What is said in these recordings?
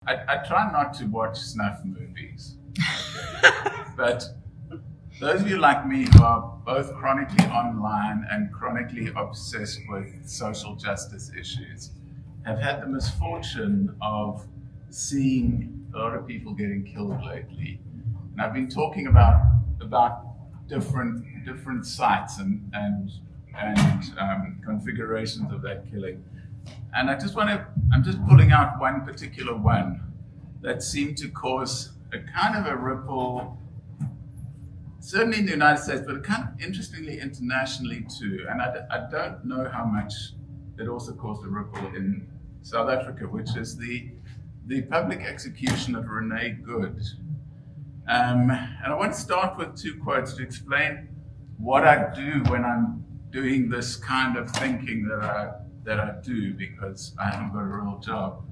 I try not to watch snuff movies, okay? But those of you like me who are both chronically online and chronically obsessed with social justice issues have had the misfortune of seeing a lot of people getting killed lately. And I've been talking about different sites and configurations of that killing. And I'm just pulling out one particular one that seemed to cause a kind of a ripple, certainly in the United States, but kind of interestingly internationally too. And I don't know how much it also caused a ripple in South Africa, which is the public execution of Rene Good. And I want to start with two quotes to explain what I do when I'm doing this kind of thinking that I do, because I haven't got a real job.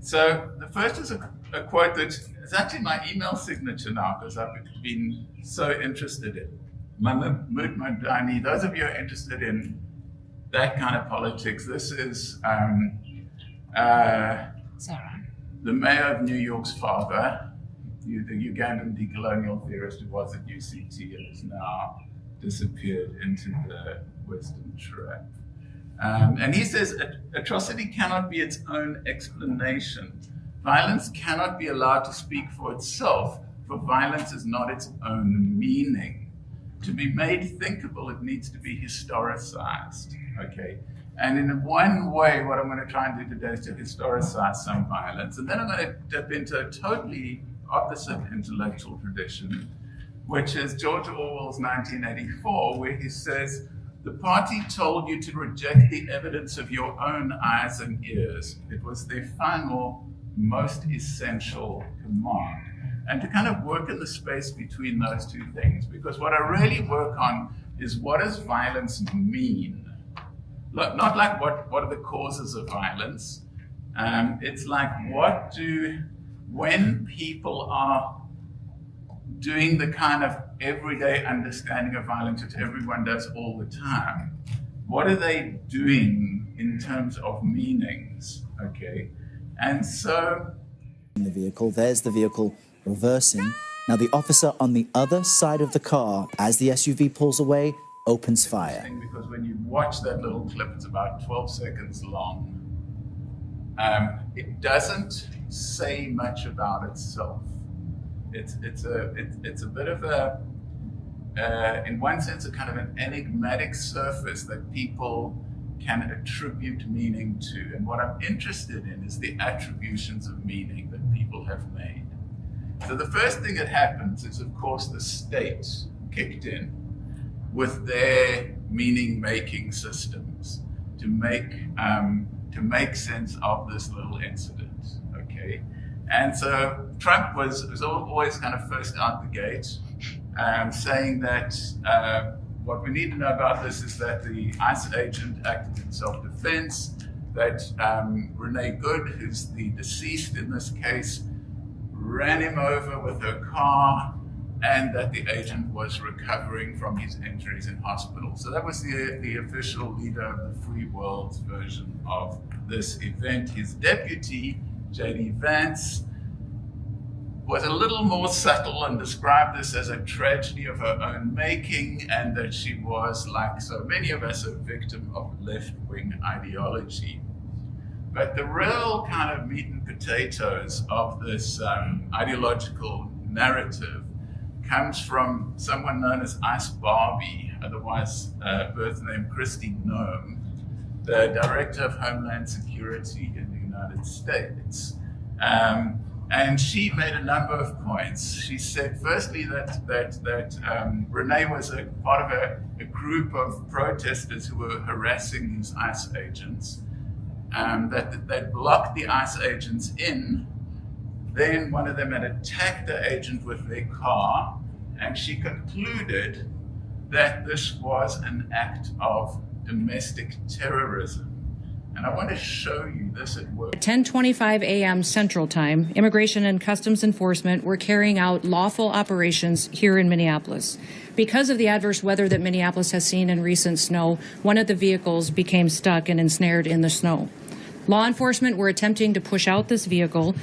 So the first is a quote that is actually my email signature now, because I've been so interested in Mahmoud Madani. Those of you who are interested in that kind of politics, this is the mayor of New York's father, the Ugandan decolonial theorist who was at UCT and has now disappeared into the Western trap. And he says, atrocity cannot be its own explanation. Violence cannot be allowed to speak for itself, for violence is not its own meaning. To be made thinkable, it needs to be historicized, okay? And in one way, what I'm going to try and do today is to historicize some violence. And then I'm going to dip into a totally opposite intellectual tradition, which is George Orwell's 1984, where he says, the party told you to reject the evidence of your own eyes and ears. It was their final, most essential command. And to kind of work in the space between those two things, because what I really work on is what does violence mean? Not like what are the causes of violence. It's like when people are doing the kind of everyday understanding of violence which everyone does all the time, what are they doing in terms of meanings, okay? And so... In the vehicle, there's the vehicle reversing. Now the officer on the other side of the car, as the SUV pulls away, opens fire. Because when you watch that little clip, it's about 12 seconds long. It doesn't say much about itself. It's a bit of a, in one sense, a kind of an enigmatic surface that people can attribute meaning to. And what I'm interested in is the attributions of meaning that people have made. So the first thing that happens is, of course, the state kicked in with their meaning-making systems to make sense of this little incident, okay? And so Trump was always kind of first out the gate, saying that what we need to know about this is that the ICE agent acted in self-defense, that Rene Good, who's the deceased in this case, ran him over with her car, and that the agent was recovering from his injuries in hospital. So that was the official leader of the free world's version of this event. His deputy, J.D. Vance, was a little more subtle and described this as a tragedy of her own making, and that she was, like so many of us, a victim of left-wing ideology. But the real kind of meat and potatoes of this ideological narrative comes from someone known as Ice Barbie, otherwise birth name Christy Noem, the Director of Homeland Security in the United States. And she made a number of points. She said, firstly, that Renee was a part of a group of protesters who were harassing these ICE agents, that blocked the ICE agents in. Then one of them had attacked the agent with their car, and she concluded that this was an act of domestic terrorism. And I want to show you this at work. At 10:25 a.m. Central Time, Immigration and Customs Enforcement were carrying out lawful operations here in Minneapolis. Because of the adverse weather that Minneapolis has seen in recent snow, one of the vehicles became stuck and ensnared in the snow. Law enforcement were attempting to push out this vehicle,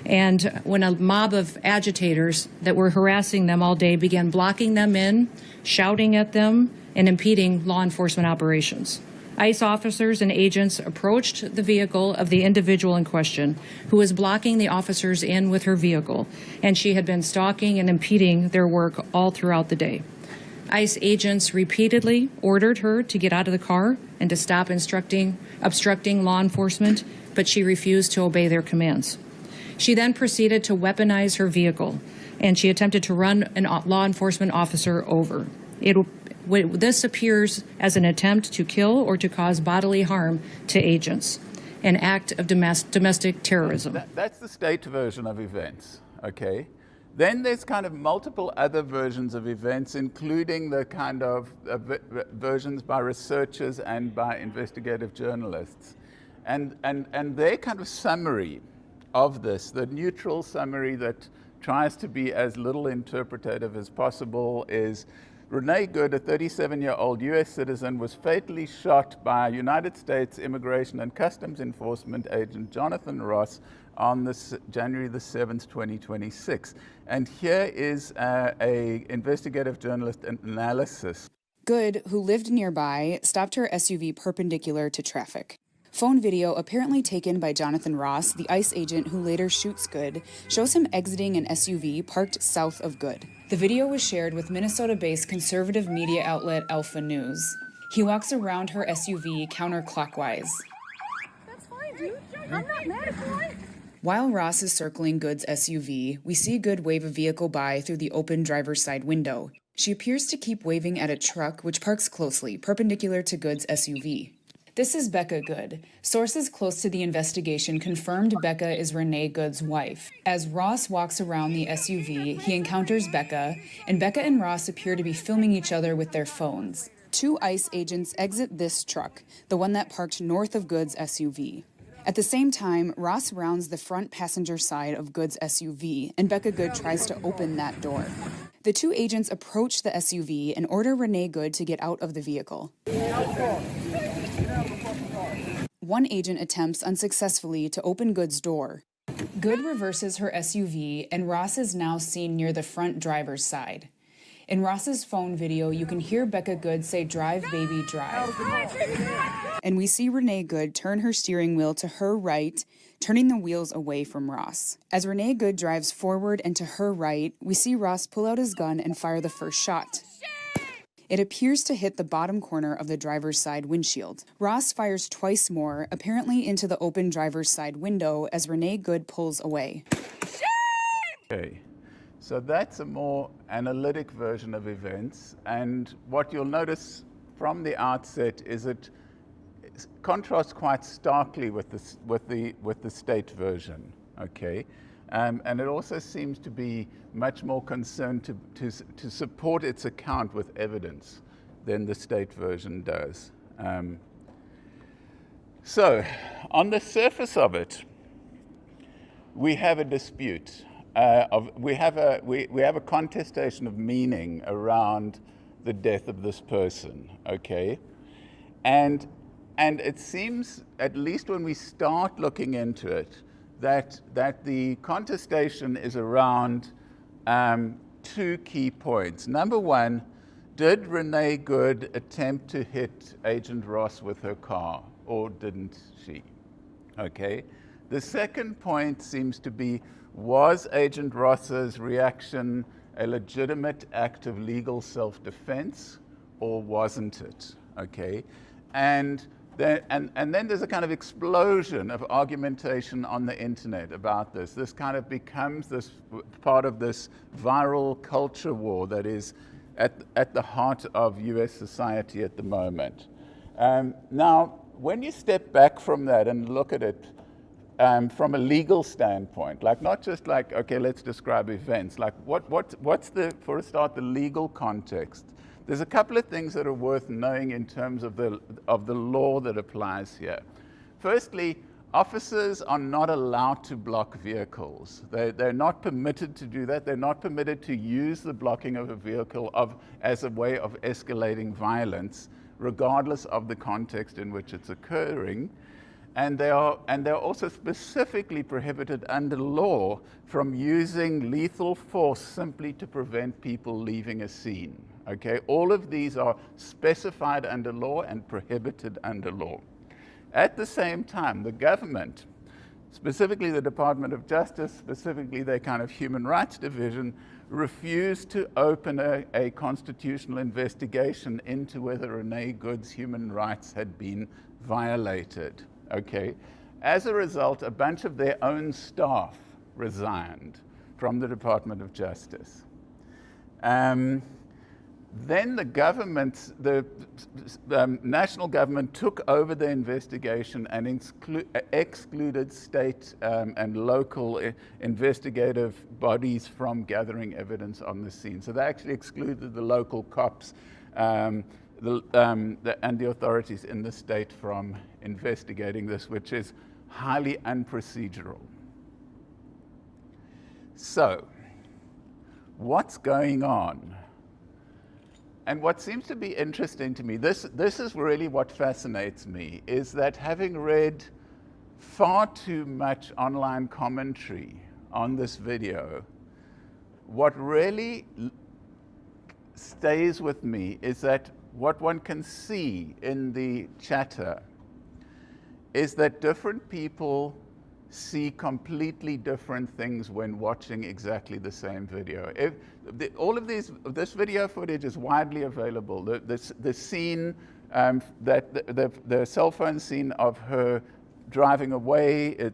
and when a mob of agitators that were harassing them all day began blocking them in, shouting at them, and impeding law enforcement operations. ICE officers and agents approached the vehicle of the individual in question, who was blocking the officers in with her vehicle, and she had been stalking and impeding their work all throughout the day. ICE agents repeatedly ordered her to get out of the car and to stop obstructing law enforcement, but she refused to obey their commands. She then proceeded to weaponize her vehicle, and she attempted to run a law enforcement officer over. This appears as an attempt to kill or to cause bodily harm to agents, an act of domestic terrorism. That's the state version of events, okay? Then there's kind of multiple other versions of events, including the kind of versions by researchers and by investigative journalists. And their kind of summary of this, the neutral summary that tries to be as little interpretative as possible, is Rene Good, a 37-year-old U.S. citizen, was fatally shot by United States Immigration and Customs Enforcement agent Jonathan Ross on January the 7th, 2026. And here is a investigative journalist analysis. Good, who lived nearby, stopped her SUV perpendicular to traffic. Phone video apparently taken by Jonathan Ross, the ICE agent who later shoots Good, shows him exiting an SUV parked south of Good. The video was shared with Minnesota-based conservative media outlet Alpha News. He walks around her SUV counterclockwise. That's fine, dude. I'm not mad at you. While Ross is circling Good's SUV, we see Good wave a vehicle by through the open driver's side window. She appears to keep waving at a truck which parks closely, perpendicular to Good's SUV. This is Becca Good. Sources close to the investigation confirmed Becca is Rene Good's wife. As Ross walks around the SUV, he encounters Becca, and Becca and Ross appear to be filming each other with their phones. Two ICE agents exit this truck, the one that parked north of Good's SUV. At the same time, Ross rounds the front passenger side of Good's SUV, and Becca Good tries to open that door. The two agents approach the SUV and order Rene Good to get out of the vehicle. One agent attempts unsuccessfully to open Good's door. Good reverses her SUV, and Ross is now seen near the front driver's side. In Ross's phone video, you can hear Becca Good say, "Drive, baby, drive." And we see Rene Good turn her steering wheel to her right, turning the wheels away from Ross. As Rene Good drives forward and to her right, we see Ross pull out his gun and fire the first shot. It appears to hit the bottom corner of the driver's side windshield. Ross fires twice more, apparently into the open driver's side window, as Rene Good pulls away. Okay, so that's a more analytic version of events, and what you'll notice from the outset is it contrasts quite starkly with the state version. Okay. And it also seems to be much more concerned to support its account with evidence than the state version does. So, on the surface of it, we have a dispute. We have a contestation of meaning around the death of this person. Okay, and it seems, at least when we start looking into it, that the contestation is around two key points. Number one, did Rene Good attempt to hit Agent Ross with her car, or didn't she? Okay. The second point seems to be, was Agent Ross's reaction a legitimate act of legal self-defense, or wasn't it? Okay. And then there's a kind of explosion of argumentation on the internet about this. This kind of becomes this part of this viral culture war that is at the heart of US society at the moment. Now, when you step back from that and look at it from a legal standpoint, like not just like, okay, let's describe events, like what's for a start, the legal context? There's a couple of things that are worth knowing in terms of the law that applies here. Firstly, officers are not allowed to block vehicles. They're not permitted to do that. They're not permitted to use the blocking of a vehicle as a way of escalating violence, regardless of the context in which it's occurring. and they're also specifically prohibited under law from using lethal force simply to prevent people leaving a scene. Okay, all of these are specified under law and prohibited under law. At the same time, the government, specifically the Department of Justice, specifically their kind of human rights division, refused to open a constitutional investigation into whether Rene Good's human rights had been violated. Okay. As a result, a bunch of their own staff resigned from the Department of Justice. Then the government, the national government took over the investigation and excluded state and local investigative bodies from gathering evidence on the scene. So they actually excluded the local cops and the authorities in the state from investigating this, which is highly unprocedural. So, what's going on? And what seems to be interesting to me, this is really what fascinates me, is that having read far too much online commentary on this video, what really stays with me is that what one can see in the chatter is that different people see completely different things when watching exactly the same video. This video footage is widely available. The scene, the cell phone scene of her driving away,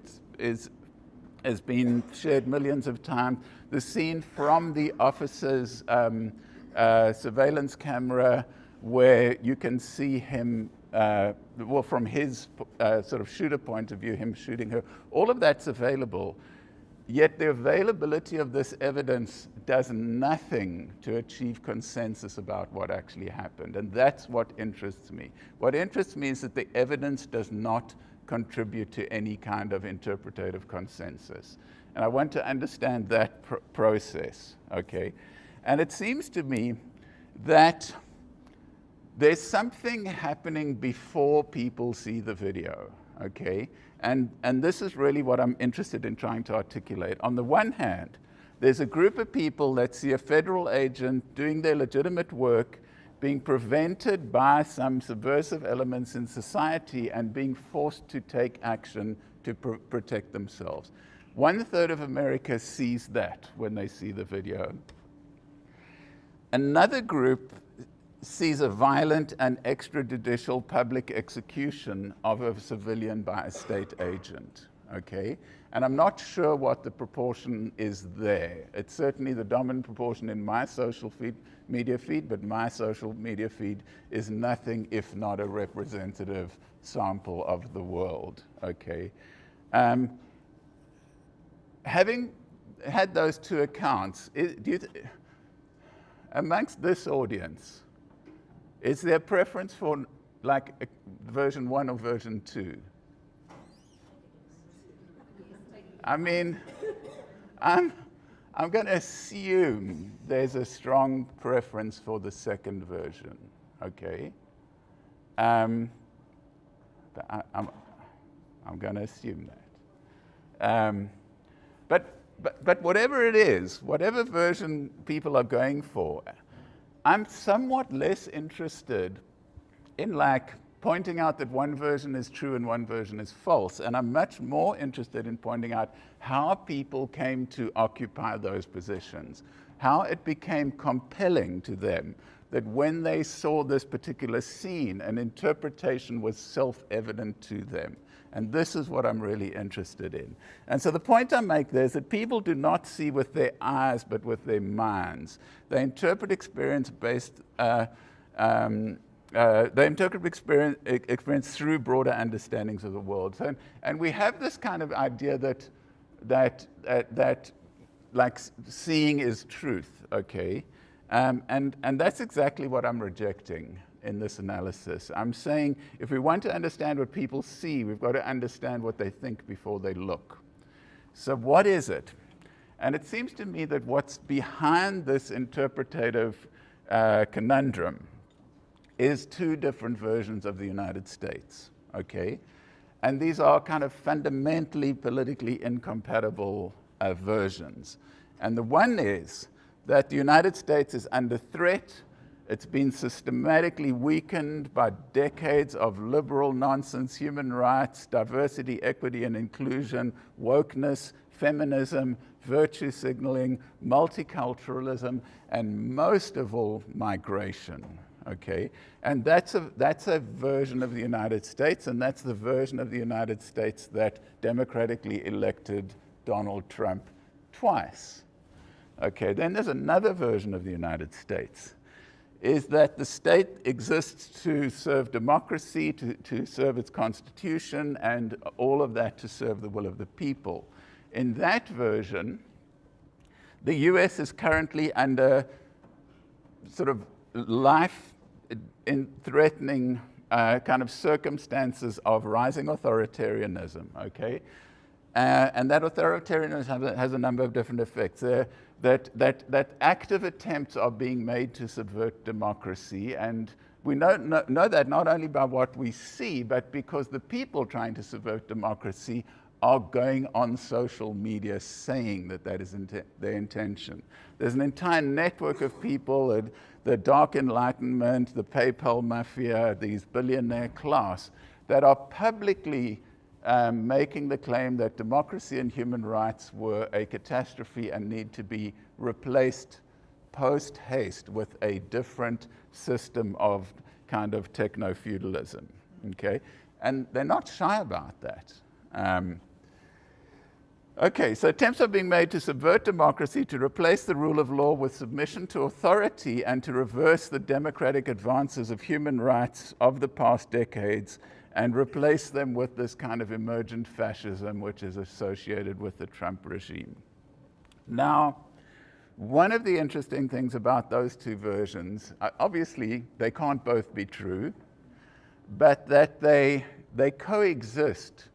has been shared millions of times. The scene from the officer's surveillance camera, where you can see him, from his sort of shooter point of view, him shooting her, all of that's available. Yet the availability of this evidence does nothing to achieve consensus about what actually happened. And that's what interests me. What interests me is that the evidence does not contribute to any kind of interpretative consensus. And I want to understand that process, okay? And it seems to me that there's something happening before people see the video, okay? And this is really what I'm interested in trying to articulate. On the one hand, there's a group of people that see a federal agent doing their legitimate work, being prevented by some subversive elements in society and being forced to take action to protect themselves. 1/3 of America sees that when they see the video. Another group sees a violent and extrajudicial public execution of a civilian by a state agent, okay? And I'm not sure what the proportion is there. It's certainly the dominant proportion in my social media feed, but my social media feed is nothing if not a representative sample of the world, okay? Having had those two accounts, amongst this audience, is there a preference for like version 1 or version 2? I mean, I'm going to assume there's a strong preference for the second version, okay? I'm going to assume that. But whatever it is, whatever version people are going for, I'm somewhat less interested in like pointing out that one version is true and one version is false. And I'm much more interested in pointing out how people came to occupy those positions, how it became compelling to them that when they saw this particular scene, an interpretation was self-evident to them. And this is what I'm really interested in. And so the point I make there is that people do not see with their eyes, but with their minds. They interpret experience experience through broader understandings of the world. So, and we have this kind of idea that like seeing is truth, okay? And that's exactly what I'm rejecting in this analysis. I'm saying if we want to understand what people see, we've got to understand what they think before they look. So what is it? And it seems to me that what's behind this interpretative conundrum is two different versions of the United States, okay? And these are kind of fundamentally politically incompatible versions. And the one is that the United States is under threat. It's been systematically weakened by decades of liberal nonsense, human rights, diversity, equity, and inclusion, wokeness, feminism, virtue signaling, multiculturalism, and most of all, migration. Okay, and that's a version of the United States, and that's the version of the United States that democratically elected Donald Trump twice. Okay, then there's another version of the United States, is that the state exists to serve democracy, to serve its constitution, and all of that to serve the will of the people. In that version, the US is currently under sort of life in threatening kind of circumstances of rising authoritarianism, okay? And that authoritarianism has a number of different effects. That active attempts are being made to subvert democracy, and we know that not only by what we see, but because the people trying to subvert democracy are going on social media saying that is their intention. There's an entire network of people, the Dark Enlightenment, the PayPal mafia, these billionaire class, that are publicly making the claim that democracy and human rights were a catastrophe and need to be replaced post-haste with a different system of kind of techno-feudalism, okay? And they're not shy about that. Okay, so attempts are being made to subvert democracy, to replace the rule of law with submission to authority, and to reverse the democratic advances of human rights of the past decades and replace them with this kind of emergent fascism which is associated with the Trump regime. Now, one of the interesting things about those two versions, obviously they can't both be true, but that they coexist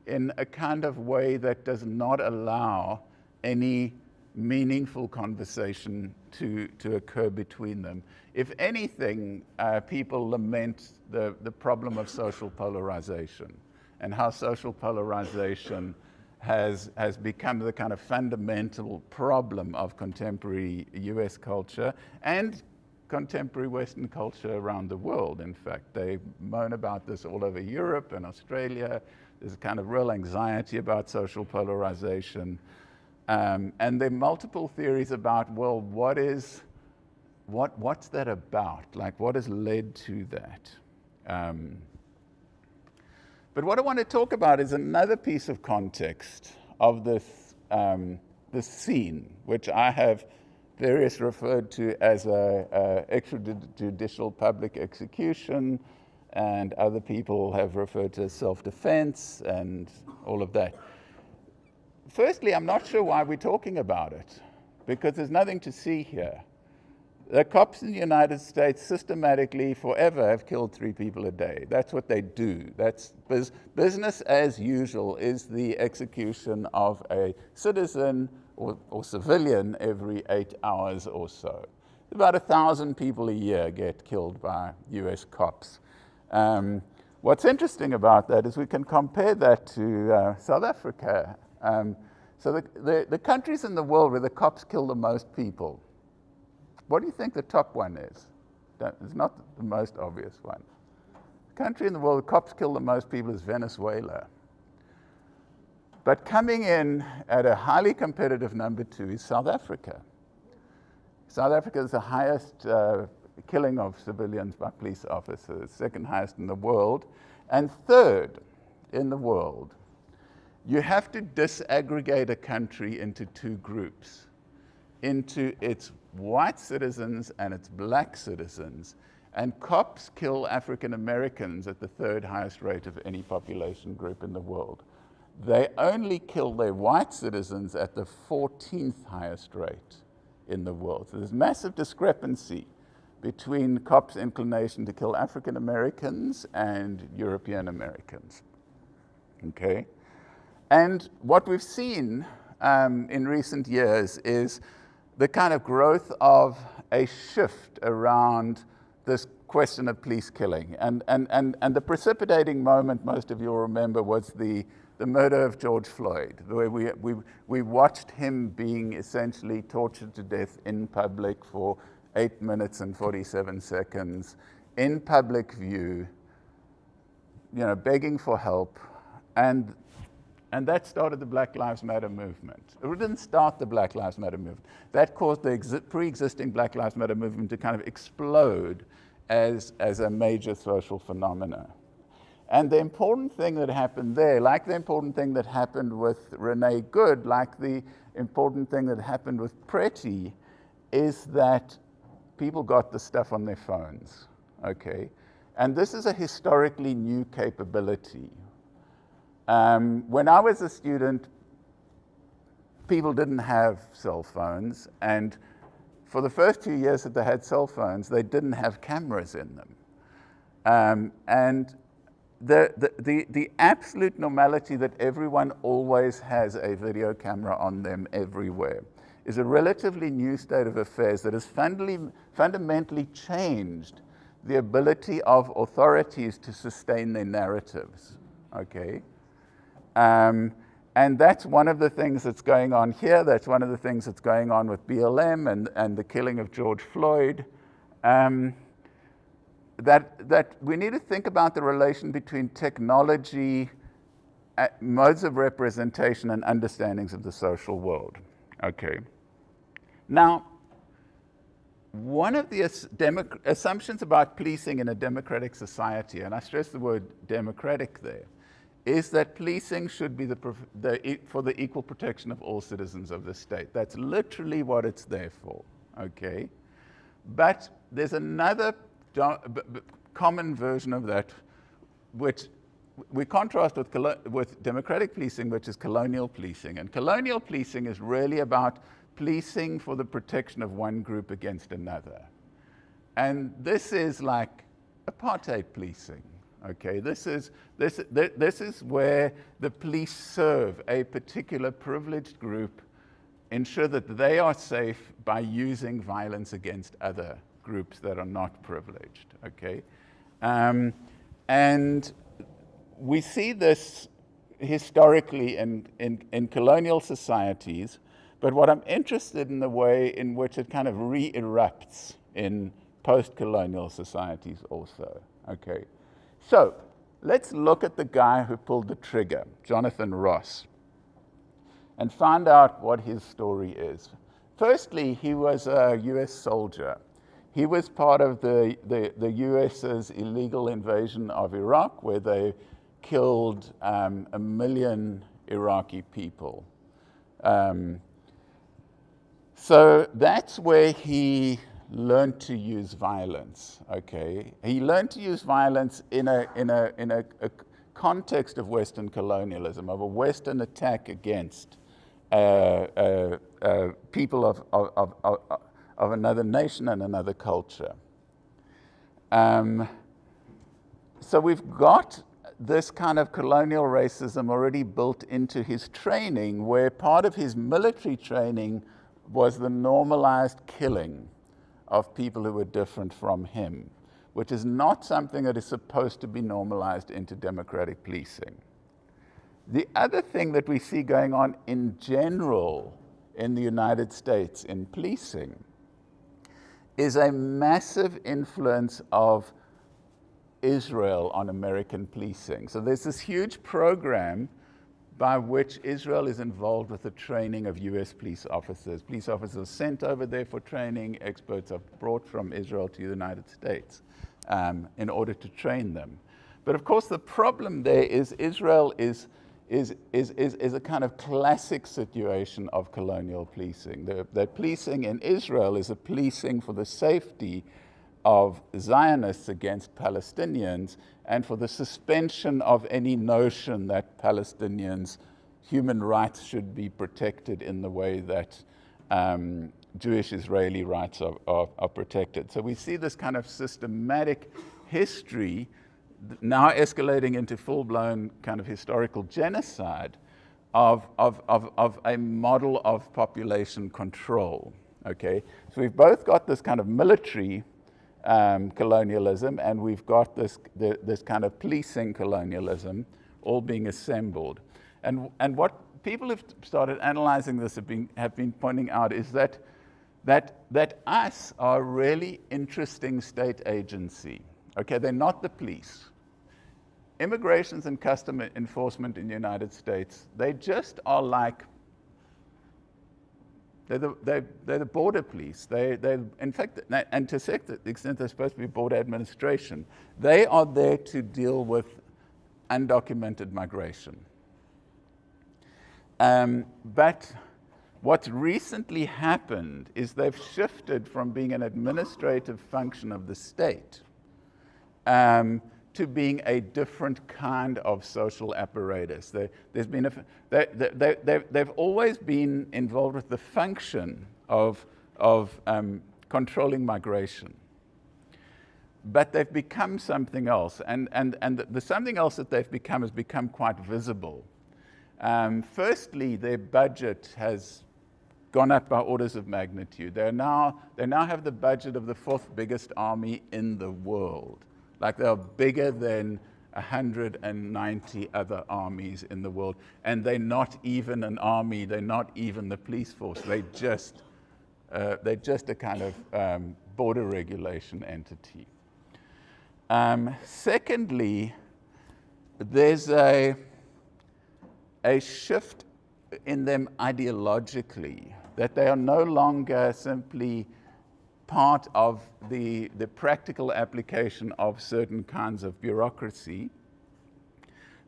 in a kind of way that does not allow any meaningful conversation to occur between them. If anything, people lament the problem of social polarization and how social polarization has become the kind of fundamental problem of contemporary US culture and contemporary Western culture around the world. In fact, they moan about this all over Europe and Australia. There's a kind of real anxiety about social polarization. And there are multiple theories about, well, what's that about? Like, what has led to that? But what I want to talk about is another piece of context of this scene, which I have variously referred to as a extrajudicial public execution, and other people have referred to as self-defense and all of that. Firstly, I'm not sure why we're talking about it, because there's nothing to see here. The cops in the United States systematically forever have killed 3 people a day. That's what they do. That's business as usual is the execution of a citizen or civilian every 8 hours or so. About 1,000 people a year get killed by US cops. What's interesting about that is we can compare that to South Africa. So the countries in the world where the cops kill the most people, what do you think the top one is? It's not the most obvious one. The country in the world where cops kill the most people is Venezuela. But coming in at a highly competitive number 2 is South Africa. South Africa is the highest killing of civilians by police officers, 2nd highest in the world, and 3rd in the world. You have to disaggregate a country into 2 groups, into its white citizens and its black citizens, and cops kill African Americans at the 3rd highest rate of any population group in the world. They only kill their white citizens at the 14th highest rate in the world. So there's massive discrepancy between cops' inclination to kill African Americans and European Americans. Okay? And what we've seen in recent years is the kind of growth of a shift around this question of police killing. And the precipitating moment, most of you will remember, was the murder of George Floyd, where we watched him being essentially tortured to death in public for 8 minutes and 47 seconds, in public view, begging for help. And that started the Black Lives Matter movement. It didn't start the Black Lives Matter movement. That caused the pre-existing Black Lives Matter movement to kind of explode as a major social phenomena. And the important thing that happened there, like the important thing that happened with Rene Good, like the important thing that happened with Pretty, is that people got the stuff on their phones, okay? And this is a historically new capability. When I was a student, people didn't have cell phones, and for the first 2 years that they had cell phones, they didn't have cameras in them. And the absolute normality that everyone always has a video camera on them everywhere is a relatively new state of affairs that has fundamentally changed the ability of authorities to sustain their narratives, okay? And that's one of the things that's going on here. That's one of the things that's going on with BLM and the killing of George Floyd. That we need to think about the relation between technology, modes of representation, and understandings of the social world. Okay. Now, one of the assumptions about policing in a democratic society, and I stress the word democratic there, is that policing should be for the equal protection of all citizens of the state. That's literally what it's there for, okay? But there's another common version of that, which we contrast with democratic policing, which is colonial policing. And colonial policing is really about policing for the protection of one group against another. And this is like apartheid policing. Okay, this is where the police serve a particular privileged group, ensure that they are safe by using violence against other groups that are not privileged. Okay, and we see this historically in colonial societies, but what I'm interested in the way in which it kind of re-erupts in post-colonial societies also. Okay. So, let's look at the guy who pulled the trigger, Jonathan Ross, and find out what his story is. Firstly, he was a US soldier. He was part of the US's illegal invasion of Iraq, where they killed 1 million Iraqi people. So that's where he learned to use violence, okay? He learned to use violence in a context of Western colonialism, of a Western attack against people of another nation and another culture. So we've got this kind of colonial racism already built into his training, where part of his military training was the normalized killing of people who were different from him, which is not something that is supposed to be normalized into democratic policing. The other thing that we see going on in general in the United States in policing is a massive influence of Israel on American policing. So there's this huge program by which Israel is involved with the training of US police officers. Police officers are sent over there for training. Experts are brought from Israel to the United States in order to train them. But of course, the problem there is Israel is a kind of classic situation of colonial policing. The policing in Israel is a policing for the safety of Zionists against Palestinians, and for the suspension of any notion that Palestinians' human rights should be protected in the way that Jewish-Israeli rights are protected. So we see this kind of systematic history now escalating into full-blown kind of historical genocide of a model of population control, okay? So we've both got this kind of military colonialism, and we've got this kind of policing colonialism all being assembled. And what people have started analyzing this have been pointing out is that us are a really interesting state agency. Okay, they're not the police. Immigrations and custom enforcement in the United States, they just are like, they're the border police. They in fact, and to the extent they're supposed to be border administration, they are there to deal with undocumented migration. But what's recently happened is they've shifted from being an administrative function of the state to being a different kind of social apparatus. They've always been involved with the function of controlling migration. But they've become something else, and the something else that they've become has become quite visible. Firstly, their budget has gone up by orders of magnitude. They now have the budget of the 4th biggest army in the world. Like, they're bigger than 190 other armies in the world. And they're not even an army, they're not even the police force. They're just a kind of border regulation entity. Secondly, there's a shift in them ideologically, that they are no longer simply part of the practical application of certain kinds of bureaucracy.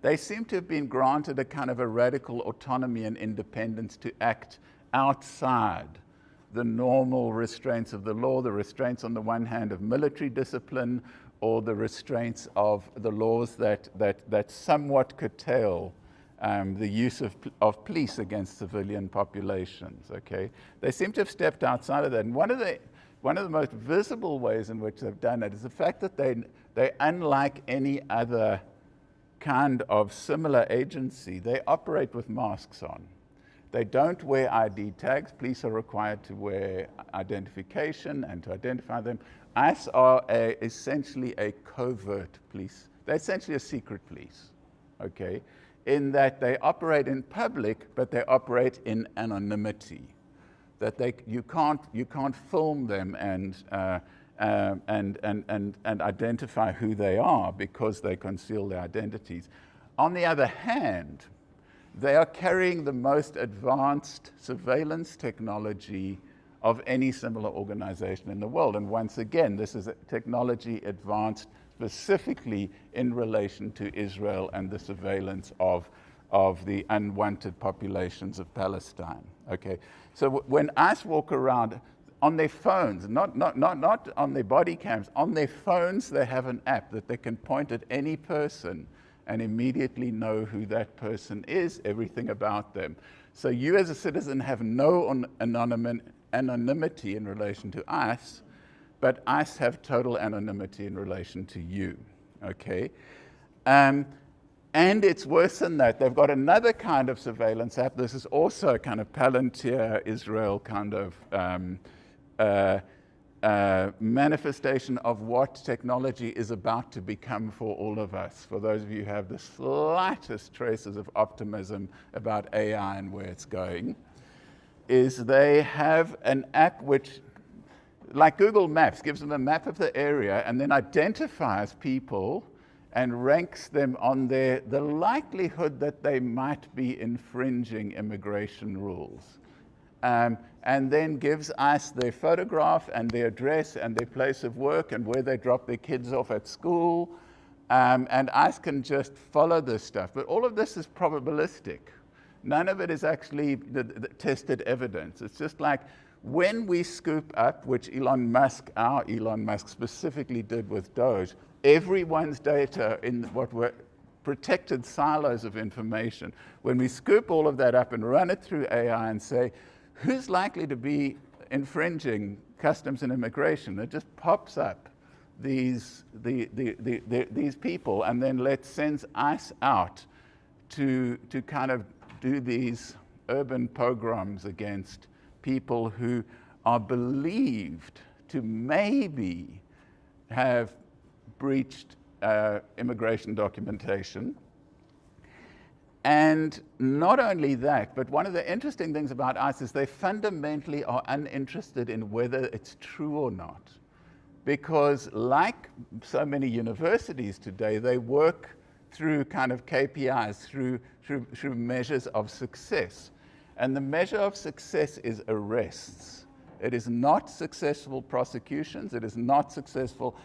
They seem to have been granted a kind of a radical autonomy and independence to act outside the normal restraints of the law, the restraints on the one hand of military discipline, or the restraints of the laws that somewhat curtail the use of police against civilian populations. Okay, they seem to have stepped outside of that. And one of the most visible ways in which they've done it is the fact that they unlike any other kind of similar agency, they operate with masks on. They don't wear ID tags. Police are required to wear identification and to identify them. ICE are essentially a covert police. They're essentially a secret police, okay, in that they operate in public, but they operate in anonymity. That you can't film them and identify who they are because they conceal their identities. On the other hand, they are carrying the most advanced surveillance technology of any similar organization in the world. And once again, this is a technology advanced specifically in relation to Israel and the surveillance of the unwanted populations of Palestine. Okay, so when ICE walk around on their phones, not on their body cams, on their phones, they have an app that they can point at any person and immediately know who that person is, everything about them. So you as a citizen have no anonymity in relation to ICE, but ICE have total anonymity in relation to you, okay? And it's worse than that. They've got another kind of surveillance app. This is also a kind of Palantir, Israel kind of manifestation of what technology is about to become for all of us. For those of you who have the slightest traces of optimism about AI and where it's going, is they have an app which, like Google Maps, gives them a map of the area and then identifies people and ranks them on the likelihood that they might be infringing immigration rules. And then gives ICE their photograph and their address and their place of work and where they drop their kids off at school. And ICE can just follow this stuff. But all of this is probabilistic. None of it is actually the tested evidence. It's just like when we scoop up, which our Elon Musk specifically did with Doge, everyone's data in what were protected silos of information. When we scoop all of that up and run it through AI and say, who's likely to be infringing customs and immigration? It just pops up these people, and then sends ICE out to kind of do these urban pogroms against people who are believed to maybe have breached immigration documentation. And not only that, but one of the interesting things about ICE is they fundamentally are uninterested in whether it's true or not. Because like so many universities today, they work through kind of KPIs, through measures of success. And the measure of success is arrests. It is not successful prosecutions. It is not successful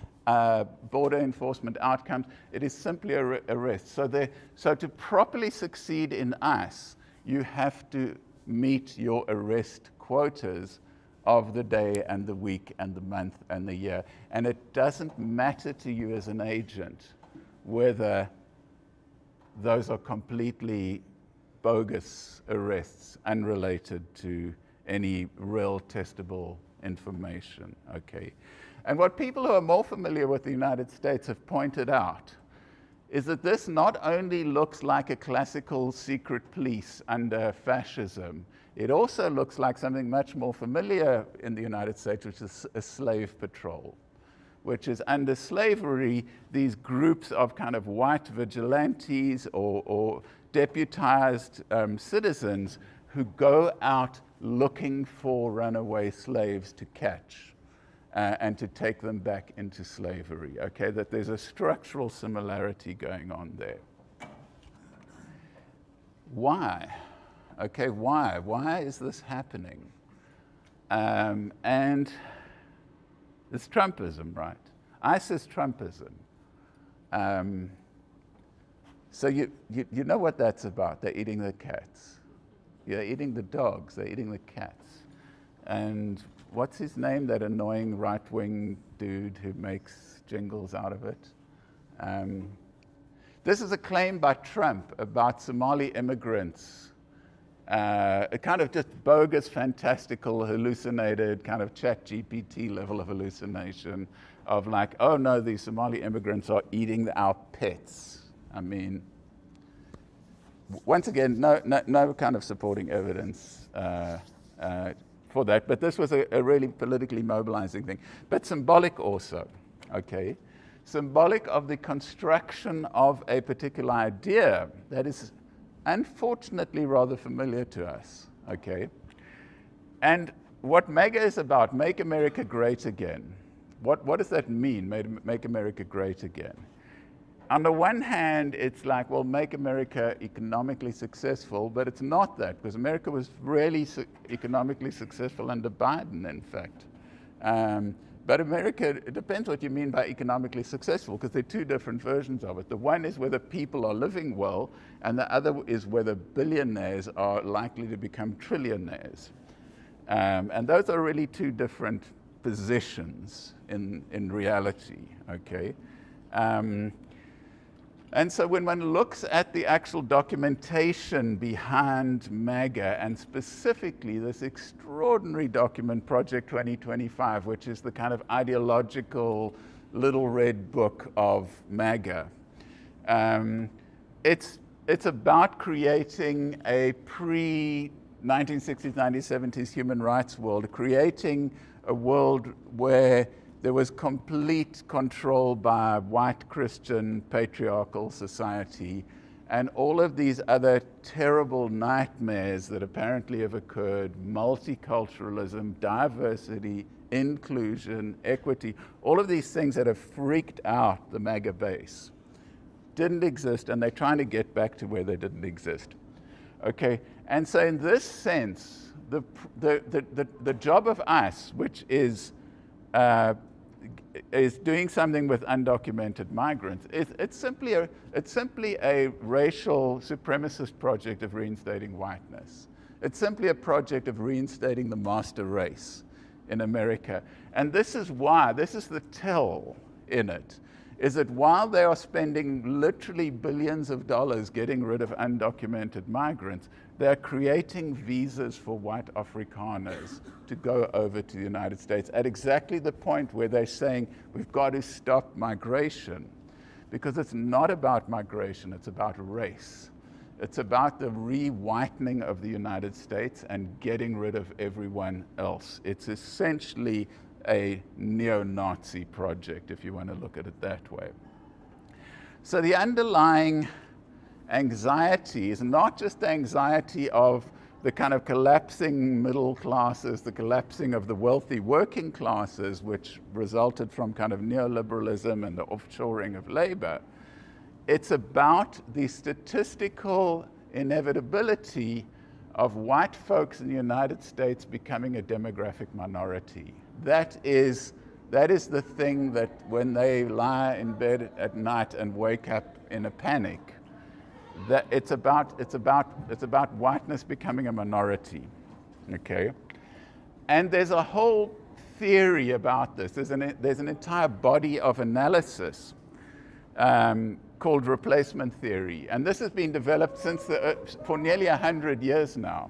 border enforcement outcomes. It is simply arrests. So to properly succeed in ICE, you have to meet your arrest quotas of the day and the week and the month and the year. And it doesn't matter to you as an agent whether those are completely bogus arrests unrelated to any real testable information, okay? And what people who are more familiar with the United States have pointed out is that this not only looks like a classical secret police under fascism, it also looks like something much more familiar in the United States, which is a slave patrol, which is under slavery, these groups of kind of white vigilantes or deputized citizens who go out looking for runaway slaves to catch and to take them back into slavery, okay? That there's a structural similarity going on there. Why? Okay, why? Why is this happening? And it's Trumpism, right? ICE is Trumpism. So you know what that's about. They're eating the cats. They're eating the dogs. They're eating the cats. And what's his name, that annoying right-wing dude who makes jingles out of it? This is a claim by Trump about Somali immigrants. A kind of just bogus, fantastical, hallucinated, kind of ChatGPT level of hallucination of like, oh no, these Somali immigrants are eating our pets. I mean, once again, no kind of supporting evidence for that, but this was a really politically mobilizing thing. But symbolic also, okay? Symbolic of the construction of a particular idea that is unfortunately rather familiar to us, okay? And what MAGA is about, Make America Great Again. What does that mean, Make America Great Again? On the one hand, it's like, well, make America economically successful, but it's not that, because America was really economically successful under Biden, in fact. But America, it depends what you mean by economically successful, because there are two different versions of it. The one is whether people are living well, and the other is whether billionaires are likely to become trillionaires. And those are really two different positions in reality, okay? And so when one looks at the actual documentation behind MAGA, and specifically this extraordinary document, Project 2025, which is the kind of ideological little red book of MAGA, it's about creating a pre-1960s, 1970s human rights world, creating a world where there was complete control by white Christian patriarchal society, and all of these other terrible nightmares that apparently have occurred, multiculturalism, diversity, inclusion, equity, all of these things that have freaked out the MAGA base, didn't exist, and they're trying to get back to where they didn't exist. Okay, and so in this sense, the job of ICE, which is doing something with undocumented migrants. It's simply a racial supremacist project of reinstating whiteness. It's simply a project of reinstating the master race in America. And this is the tell in it, is that while they are spending literally billions of dollars getting rid of undocumented migrants, they're creating visas for white Afrikaners to go over to the United States at exactly the point where they're saying, we've got to stop migration. Because it's not about migration, it's about race. It's about the re-whitening of the United States and getting rid of everyone else. It's essentially a neo-Nazi project, if you want to look at it that way. So the underlying anxiety is not just the anxiety of the kind of collapsing middle classes, the collapsing of the wealthy working classes, which resulted from kind of neoliberalism and the offshoring of labor. It's about the statistical inevitability of white folks in the United States becoming a demographic minority. That is the thing that when they lie in bed at night and wake up in a panic, that it's about whiteness becoming a minority, okay? And there's a whole theory about this. There's an entire body of analysis called replacement theory, and this has been developed for nearly 100 years now.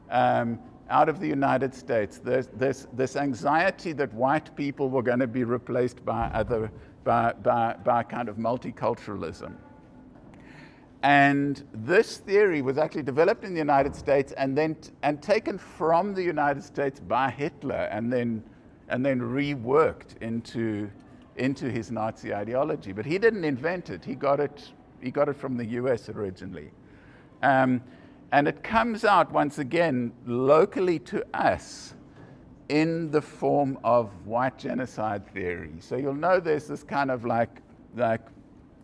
Out of the United States, there's this anxiety that white people were going to be replaced by kind of multiculturalism. And this theory was actually developed in the United States and taken from the United States by Hitler and then reworked into his Nazi ideology. But he didn't invent it. He got it from the US originally. And it comes out once again locally to us in the form of white genocide theory. So you'll know there's this kind of like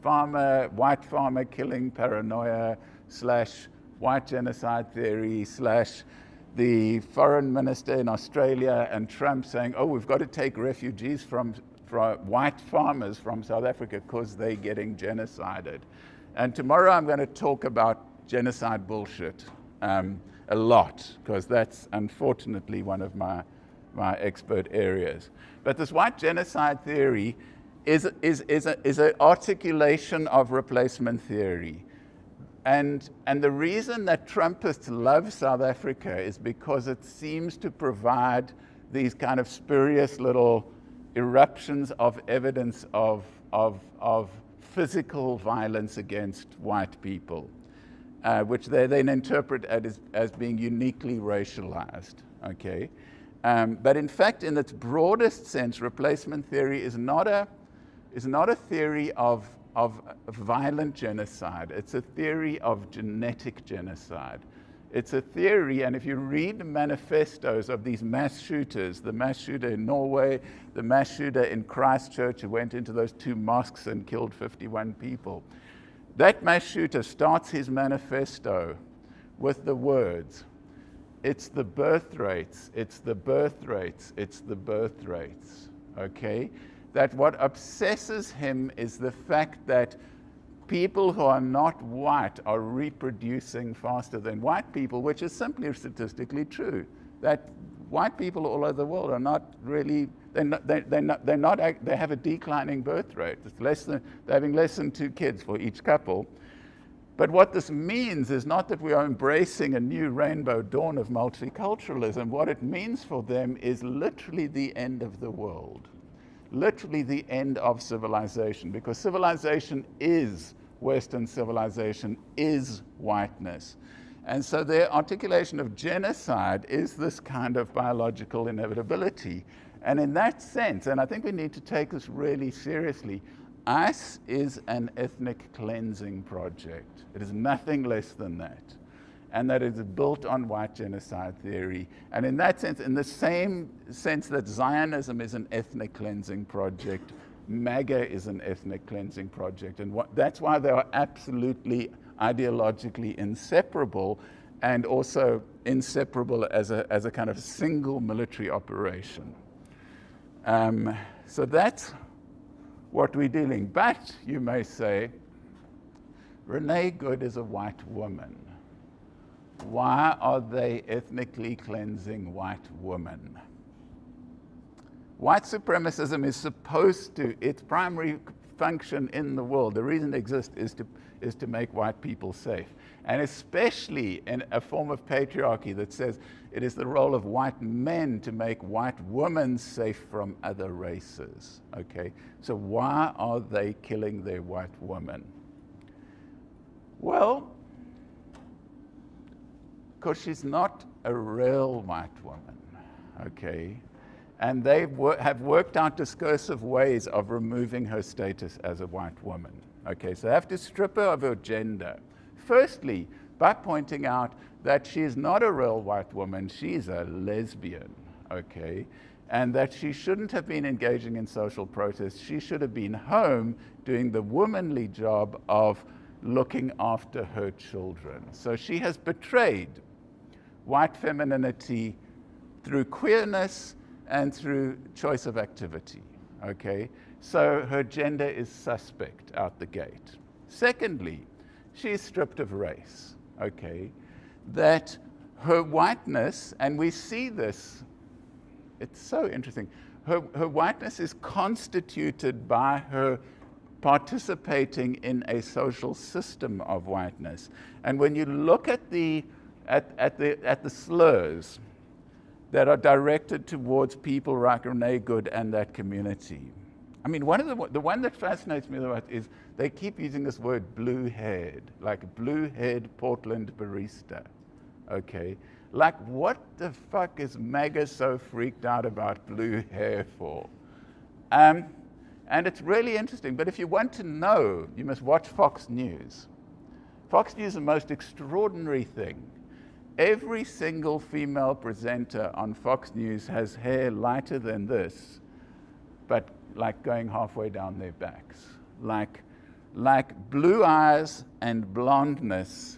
white farmer killing paranoia / white genocide theory / the foreign minister in Australia and Trump saying, oh, we've got to take refugees from white farmers from South Africa because they're getting genocided. And tomorrow I'm going to talk about genocide bullshit a lot, because that's unfortunately one of my expert areas. But this white genocide theory is an articulation of replacement theory. And the reason that Trumpists love South Africa is because it seems to provide these kind of spurious little eruptions of evidence of physical violence against white people, which they then interpret as being uniquely racialized, okay? But in fact, in its broadest sense, replacement theory is not a theory of violent genocide. It's a theory of genetic genocide. It's a theory, and if you read the manifestos of these mass shooters, the mass shooter in Norway, the mass shooter in Christchurch who went into those 2 mosques and killed 51 people, that mass shooter starts his manifesto with the words, it's the birth rates, it's the birth rates, it's the birth rates, okay? That what obsesses him is the fact that people who are not white are reproducing faster than white people, which is simply statistically true. That white people all over the world are not really, they have a declining birth rate. It's they're having less than 2 kids for each couple. But what this means is not that we are embracing a new rainbow dawn of multiculturalism. What it means for them is literally the end of the world. Literally the end of civilization, because civilization is Western civilization, is whiteness. And so their articulation of genocide is this kind of biological inevitability. And in that sense, and I think we need to take this really seriously, ICE is an ethnic cleansing project. It is nothing less than that. And that it is built on white genocide theory. And in that sense, in the same sense that Zionism is an ethnic cleansing project, MAGA is an ethnic cleansing project. And that's why they are absolutely ideologically inseparable, and also inseparable as a kind of single military operation. So that's what we're dealing. But you may say, Rene Good is a white woman. Why are they ethnically cleansing white women? White supremacism is supposed to, its primary function in the world, the reason it exists is to make white people safe. And especially in a form of patriarchy that says it is the role of white men to make white women safe from other races, okay? So why are they killing their white women? Well, because she's not a real white woman, okay? And they have worked out discursive ways of removing her status as a white woman. Okay, so they have to strip her of her gender. Firstly, by pointing out that she is not a real white woman, she's a lesbian, okay? And that she shouldn't have been engaging in social protest. She should have been home doing the womanly job of looking after her children. So she has betrayed white femininity through queerness and through choice of activity, okay? So her gender is suspect out the gate. Secondly, she's stripped of race, okay? That her whiteness, and we see this, it's so interesting, her whiteness is constituted by her participating in a social system of whiteness. And when you look at the slurs that are directed towards people like Rene Good and that community. I mean, the one that fascinates me the most is they keep using this word blue-haired, like blue-haired Portland barista, okay? Like, what the fuck is MAGA so freaked out about blue hair for? And it's really interesting, but if you want to know, you must watch Fox News. Fox News is the most extraordinary thing. Every single female presenter on Fox News has hair lighter than this, but like going halfway down their backs. Like blue eyes and blondness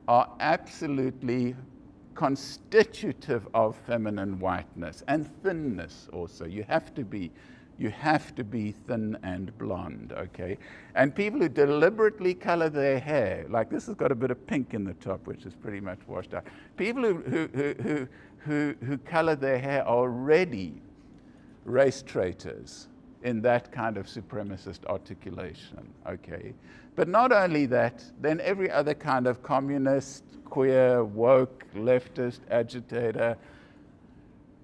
are absolutely constitutive of feminine whiteness, and thinness also. You have to be thin and blonde, okay? And people who deliberately color their hair, like this has got a bit of pink in the top, which is pretty much washed out. People who color their hair are already race traitors in that kind of supremacist articulation, okay? But not only that, then every other kind of communist, queer, woke, leftist, agitator,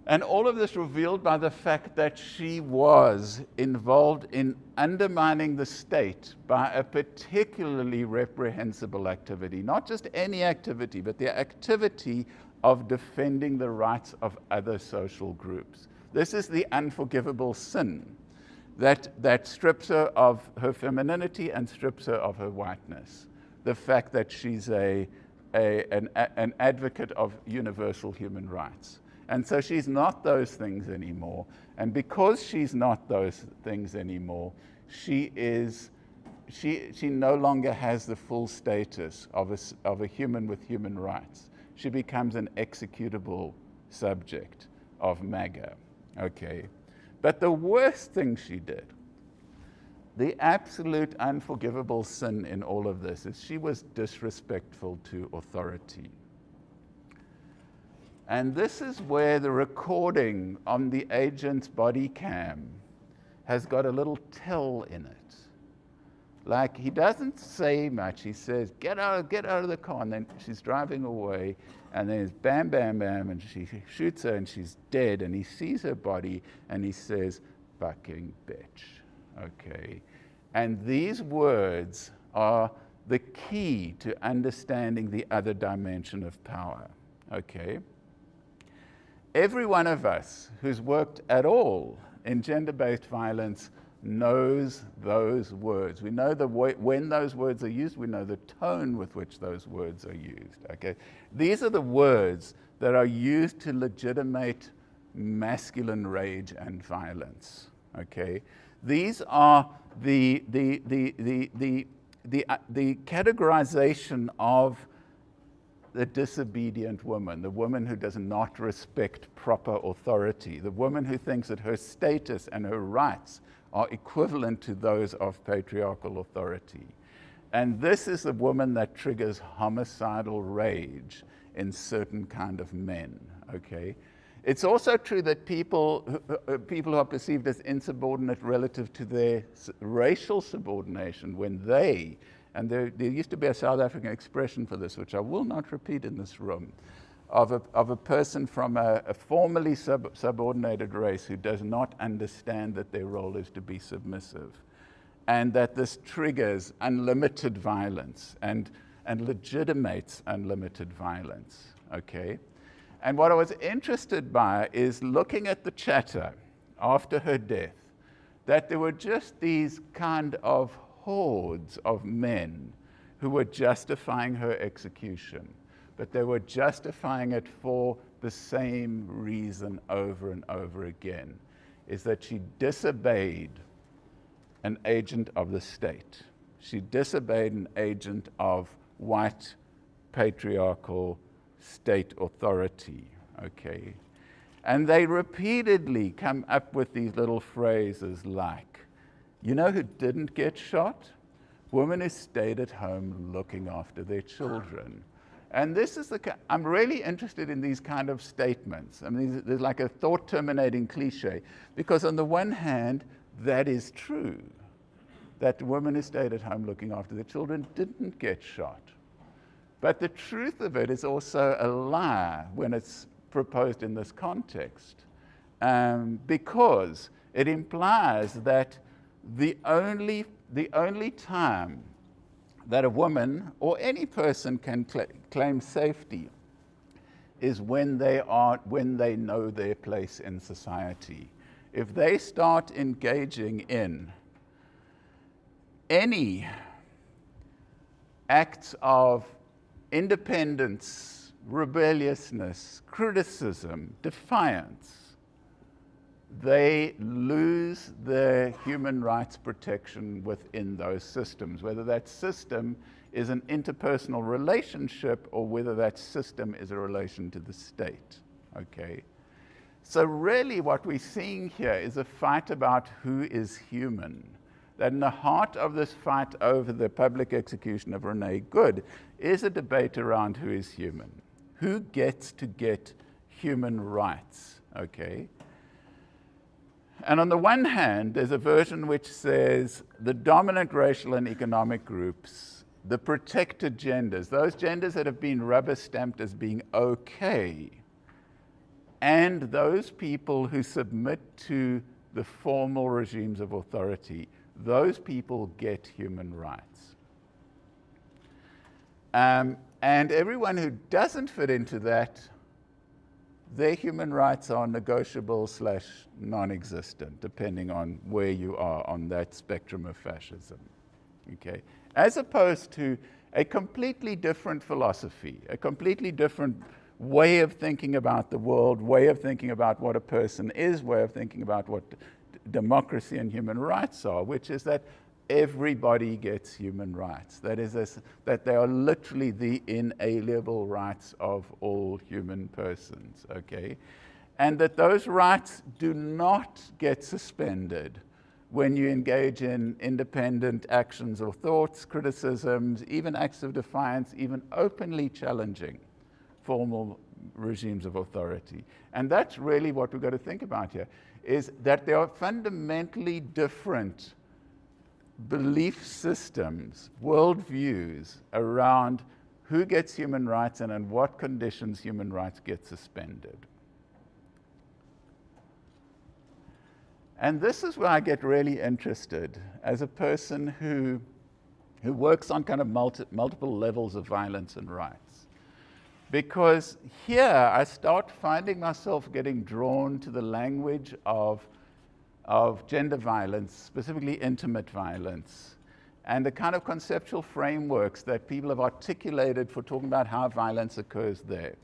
and all of this revealed by the fact that she was involved in undermining the state by a particularly reprehensible activity. Not just any activity, but the activity of defending the rights of other social groups. This is the unforgivable sin that strips her of her femininity and strips her of her whiteness. The fact that she's an advocate of universal human rights. And so she's not those things anymore. And because she's not those things anymore, she no longer has the full status of a human with human rights. She becomes an executable subject of MAGA, okay? But the worst thing she did, the absolute unforgivable sin in all of this, is she was disrespectful to authority. And this is where the recording on the agent's body cam has got a little tell in it. Like, he doesn't say much. He says, get out of the car. And then she's driving away. And then it's bam, bam, bam. And she shoots her and she's dead. And he sees her body and he says, fucking bitch. Okay. And these words are the key to understanding the other dimension of power. Okay. Every one of us who's worked at all in gender-based violence knows those words. We know when those words are used. We know the tone with which those words are used. Okay, these are the words that are used to legitimate masculine rage and violence. Okay, these are the categorization of the disobedient woman, the woman who does not respect proper authority, the woman who thinks that her status and her rights are equivalent to those of patriarchal authority. And this is the woman that triggers homicidal rage in certain kind of men, okay? It's also true that people who are perceived as insubordinate relative to their racial subordination, when they, and there used to be a South African expression for this, which I will not repeat in this room, of a person from a formerly subordinated race who does not understand that their role is to be submissive, and that this triggers unlimited violence and legitimates unlimited violence, okay? And what I was interested by is looking at the chatter after her death, that there were just these kind of hordes of men who were justifying her execution, but they were justifying it for the same reason over and over again, is that she disobeyed an agent of the state. She disobeyed an agent of white patriarchal state authority, okay? And they repeatedly come up with these little phrases like, you know who didn't get shot? Women who stayed at home looking after their children. And this is I'm really interested in these kind of statements. I mean, there's like a thought-terminating cliche, because on the one hand, that is true, that women who stayed at home looking after their children didn't get shot. But the truth of it is also a lie when it's proposed in this context, because it implies that the only time that a woman or any person can claim safety is when they know their place in society. If they start engaging in any acts of independence, rebelliousness, criticism, defiance, they lose their human rights protection within those systems, whether that system is an interpersonal relationship or whether that system is a relation to the state, okay? So really what we're seeing here is a fight about who is human. That in the heart of this fight over the public execution of Rene Good is a debate around who is human. Who gets to get human rights, okay? And on the one hand, there's a version which says the dominant racial and economic groups, the protected genders, those genders that have been rubber-stamped as being okay, and those people who submit to the formal regimes of authority, those people get human rights. And everyone who doesn't fit into that, their human rights are negotiable / non-existent, depending on where you are on that spectrum of fascism, okay? As opposed to a completely different philosophy, a completely different way of thinking about the world, way of thinking about what a person is, way of thinking about what democracy and human rights are, which is that everybody gets human rights. That is, that they are literally the inalienable rights of all human persons, okay? And that those rights do not get suspended when you engage in independent actions or thoughts, criticisms, even acts of defiance, even openly challenging formal regimes of authority. And that's really what we've got to think about here, is that there are fundamentally different belief systems, worldviews around who gets human rights and in what conditions human rights get suspended. And this is where I get really interested as a person who works on kind of multiple levels of violence and rights. Because here I start finding myself getting drawn to the language of gender violence, specifically intimate violence, and the kind of conceptual frameworks that people have articulated for talking about how violence occurs there.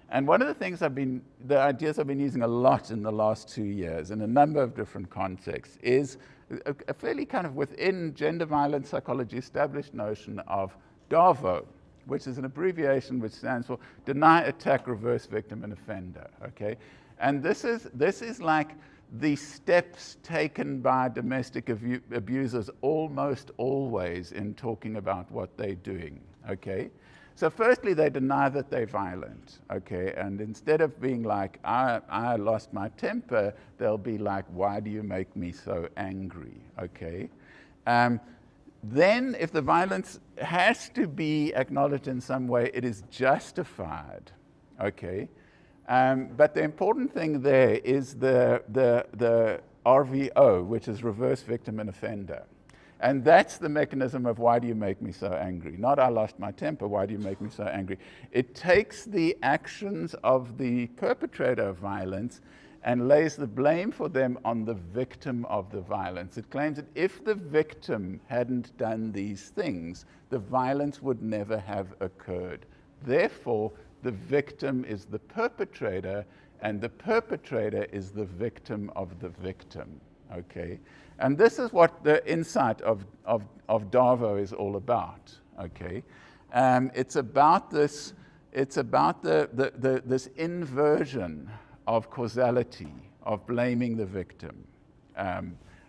And one of the things the ideas I've been using a lot in the last 2 years in a number of different contexts is a fairly kind of within gender violence psychology established notion of DAVO, which is an abbreviation which stands for Deny, Attack, Reverse, Victim, and Offender, okay? And this is like the steps taken by domestic abusers almost always in talking about what they're doing, okay? So firstly, they deny that they're violent, okay? And instead of being like, I lost my temper, they'll be like, why do you make me so angry, okay? Then if the violence has to be acknowledged in some way, it is justified, okay? But the important thing there is the RVO, which is reverse victim and offender. And that's the mechanism of why do you make me so angry? Not I lost my temper, why do you make me so angry? It takes the actions of the perpetrator of violence and lays the blame for them on the victim of the violence. It claims that if the victim hadn't done these things, the violence would never have occurred. Therefore, the victim is the perpetrator, and the perpetrator is the victim of the victim, okay? And this is what the insight of Darvo is all about, okay? It's about this, it's about this inversion of causality, of blaming the victim,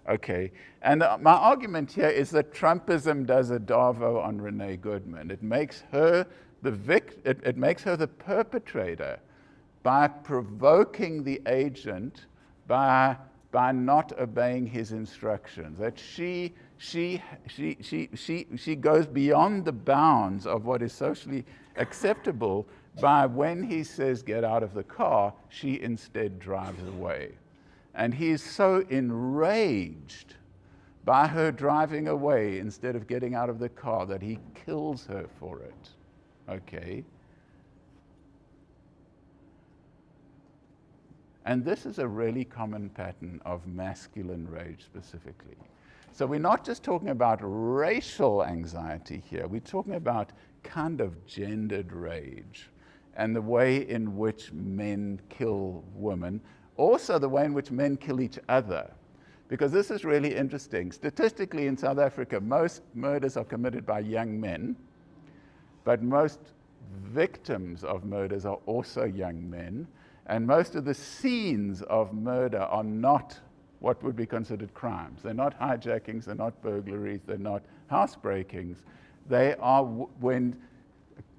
okay? And my argument here is that Trumpism does a Darvo on Rene Goodman. It makes her it makes her the perpetrator by provoking the agent by not obeying his instructions. That she goes beyond the bounds of what is socially acceptable by when he says get out of the car, she instead drives away. And he is so enraged by her driving away instead of getting out of the car that he kills her for it. Okay? And this is a really common pattern of masculine rage specifically. So we're not just talking about racial anxiety here, we're talking about kind of gendered rage and the way in which men kill women, also the way in which men kill each other. Because this is really interesting. Statistically in South Africa, most murders are committed by young men, but most victims of murders are also young men, and most of the scenes of murder are not what would be considered crimes. They're not hijackings, they're not burglaries, they're not housebreakings. They are when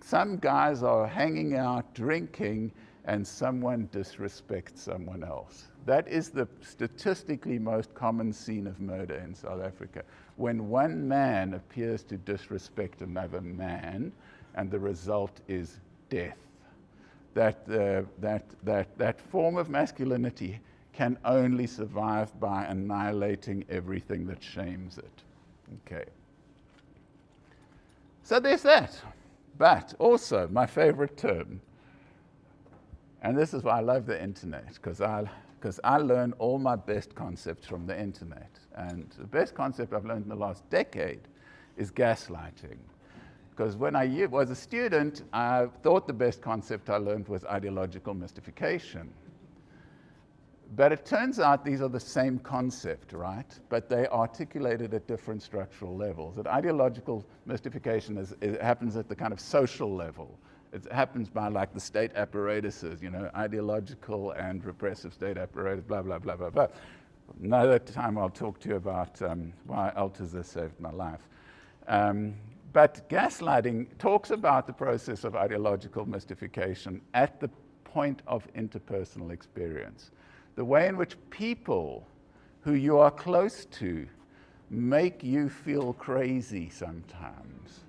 some guys are hanging out, drinking, and someone disrespects someone else. That is the statistically most common scene of murder in South Africa. When one man appears to disrespect another man, and the result is death. That form of masculinity can only survive by annihilating everything that shames it. Okay. So there's that. But also, my favorite term, and this is why I love the internet, because I learn all my best concepts from the internet. And the best concept I've learned in the last decade is gaslighting. Because when I was a student, I thought the best concept I learned was ideological mystification. But it turns out these are the same concept, right? But they are articulated at different structural levels. That ideological mystification it happens at the kind of social level. It happens by like the state apparatuses, you know, ideological and repressive state apparatus, blah, blah, blah, blah, blah. Another time I'll talk to you about why Althusser saved my life. But gaslighting talks about the process of ideological mystification at the point of interpersonal experience. The way in which people who you are close to make you feel crazy sometimes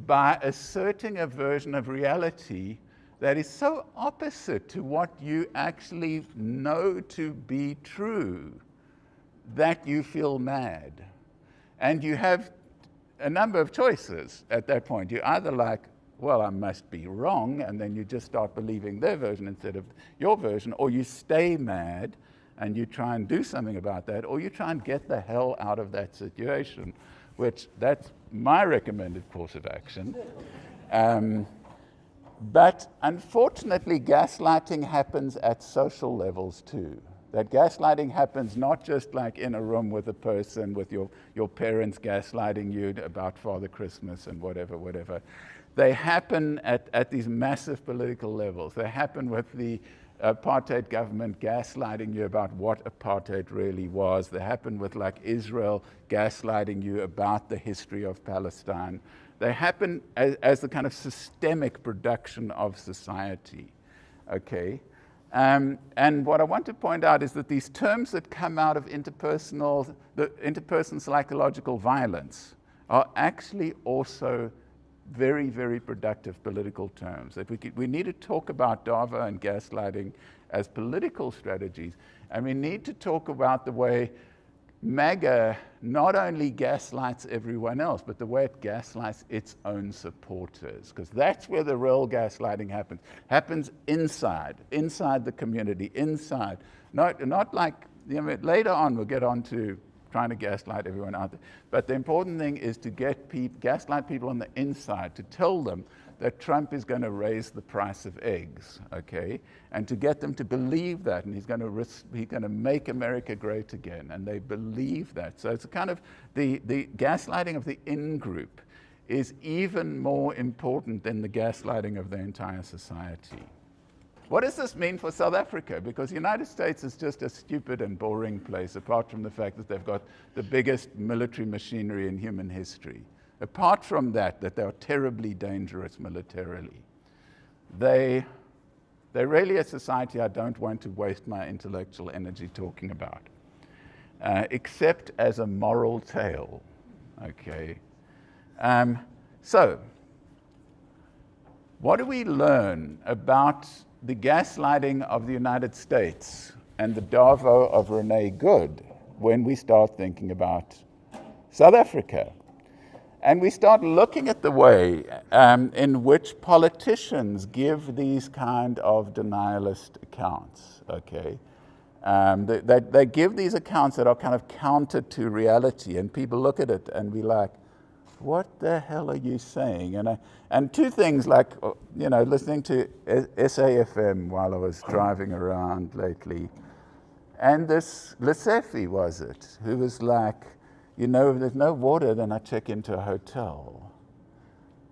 by asserting a version of reality that is so opposite to what you actually know to be true that you feel mad. And you have a number of choices at that point. You're either like, well, I must be wrong, and then you just start believing their version instead of your version, or you stay mad and you try and do something about that, or you try and get the hell out of that situation, which that's my recommended course of action. But unfortunately, gaslighting happens at social levels too. That gaslighting happens not just like in a room with a person, with your parents gaslighting you about Father Christmas and whatever. They happen at these massive political levels. They happen with the apartheid government gaslighting you about what apartheid really was. They happen with like Israel gaslighting you about the history of Palestine. They happen as the kind of systemic production of society, okay? And what I want to point out is that these terms that come out of the interpersonal psychological violence are actually also very, very productive political terms. That we need to talk about Darvo and gaslighting as political strategies, and we need to talk about the way MAGA not only gaslights everyone else, but the way it gaslights its own supporters, because that's where the real gaslighting happens inside the community, inside. Not like, later on we'll get on to trying to gaslight everyone out there, but the important thing is to gaslight people on the inside, to tell them that Trump is going to raise the price of eggs, okay? And to get them to believe that, and he's going to make America great again, and they believe that. So it's kind of the gaslighting of the in-group is even more important than the gaslighting of the entire society. What does this mean for South Africa? Because the United States is just a stupid and boring place, apart from the fact that they've got the biggest military machinery in human history. Apart from that they are terribly dangerous militarily. They're really a society I don't want to waste my intellectual energy talking about, except as a moral tale, okay? So, what do we learn about the gaslighting of the United States and the Davo of Rene Good when we start thinking about South Africa? And we start looking at the way in which politicians give these kind of denialist accounts, okay? They give these accounts that are kind of counter to reality, and people look at it and be like, what the hell are you saying? And two things, like, listening to SAFM while I was driving around lately, and this Lesefi, was it, who was like, if there's no water, then I check into a hotel.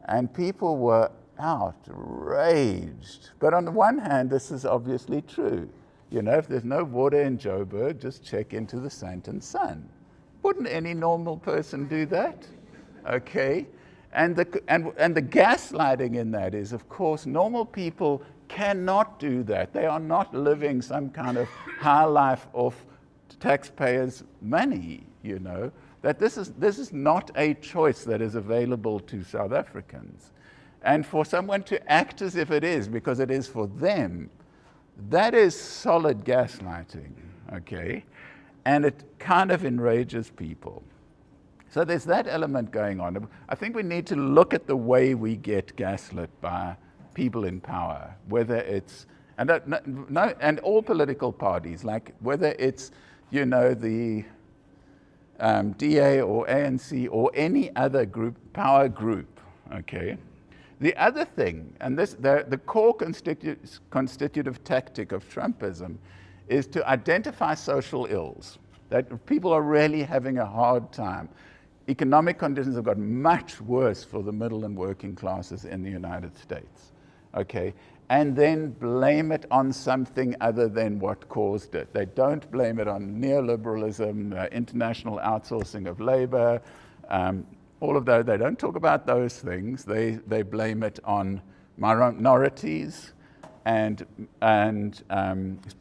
And people were outraged. But on the one hand, this is obviously true. If there's no water in Joburg, just check into the Sandton Sun. Wouldn't any normal person do that? Okay? And the gaslighting in that is, of course, normal people cannot do that. They are not living some kind of high life off taxpayers' money, that this is not a choice that is available to South Africans. And for someone to act as if it is, because it is for them, that is solid gaslighting, okay? And it kind of enrages people. So there's that element going on. I think we need to look at the way we get gaslit by people in power, whether it's, and all political parties, like whether it's, the DA or ANC or any other power group, okay? The other thing, and the core constitutive tactic of Trumpism is to identify social ills, that people are really having a hard time. Economic conditions have got much worse for the middle and working classes in the United States, okay? And then blame it on something other than what caused it. They don't blame it on neoliberalism, international outsourcing of labor, all of those. They don't talk about those things. They blame it on minorities and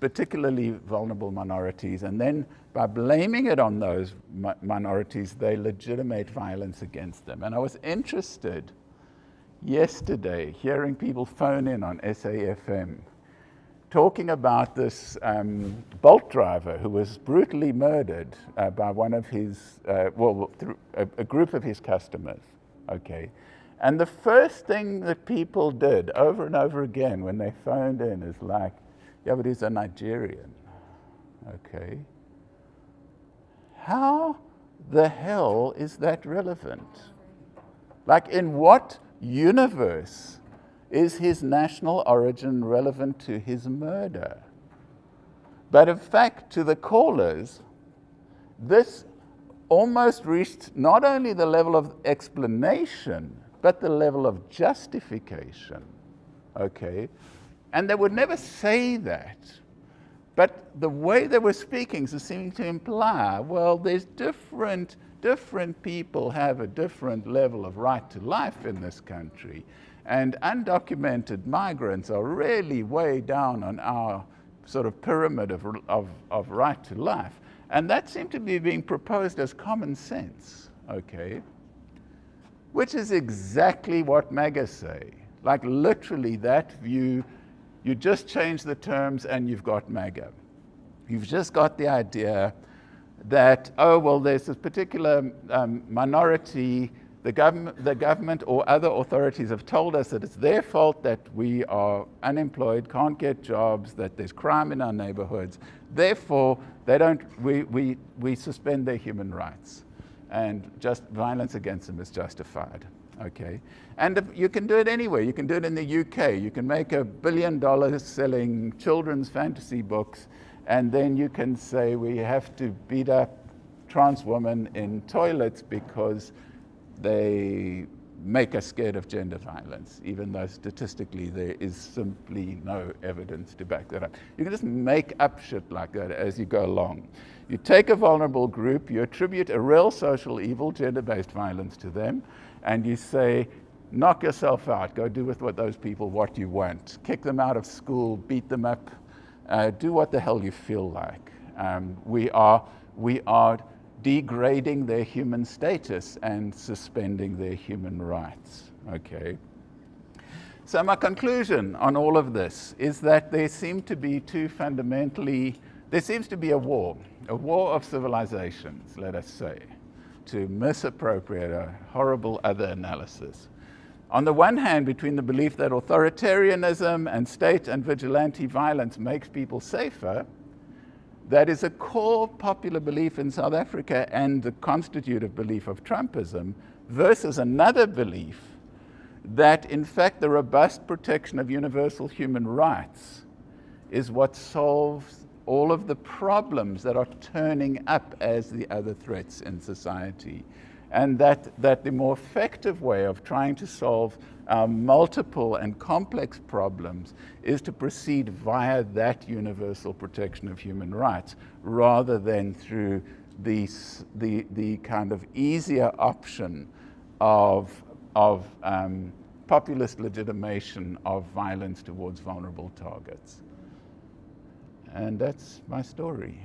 particularly vulnerable minorities. And then by blaming it on those minorities, they legitimate violence against them. And I was interested yesterday, hearing people phone in on SAFM, talking about this Bolt driver who was brutally murdered by one of his, through a group of his customers, okay? And the first thing that people did over and over again when they phoned in is like, yeah, but he's a Nigerian, okay? How the hell is that relevant? Like, in what universe is his national origin relevant to his murder? But in fact, to the callers, this almost reached not only the level of explanation, but the level of justification, okay? And they would never say that. But the way they were speaking is seeming to imply, well, there's different people have a different level of right to life in this country. And undocumented migrants are really way down on our sort of pyramid of right to life. And that seemed to be being proposed as common sense, okay? Which is exactly what MAGA say. Like, literally that view, you just change the terms and you've got MAGA. You've just got the idea that, oh, well, there's this particular minority, the government or other authorities have told us that it's their fault that we are unemployed, can't get jobs, that there's crime in our neighborhoods. Therefore, we suspend their human rights, and just violence against them is justified. Okay, and you can do it anywhere. You can do it in the UK. You can make $1 billion selling children's fantasy books, and then you can say we have to beat up trans women in toilets because they make us scared of gender violence, even though statistically there is simply no evidence to back that up. You can just make up shit like that as you go along. You take a vulnerable group, you attribute a real social evil, gender-based violence, to them, and you say, knock yourself out, go do with those people what you want. Kick them out of school, beat them up, do what the hell you feel like. We are degrading their human status and suspending their human rights, okay? So my conclusion on all of this is that there seems to be a war of civilizations, let us say, to misappropriate a horrible other analysis. On the one hand, between the belief that authoritarianism and state and vigilante violence makes people safer, that is a core popular belief in South Africa and the constitutive belief of Trumpism, versus another belief that, in fact, the robust protection of universal human rights is what solves all of the problems that are turning up as the other threats in society. And that the more effective way of trying to solve our multiple and complex problems is to proceed via that universal protection of human rights, rather than through the kind of easier option of populist legitimation of violence towards vulnerable targets. And that's my story.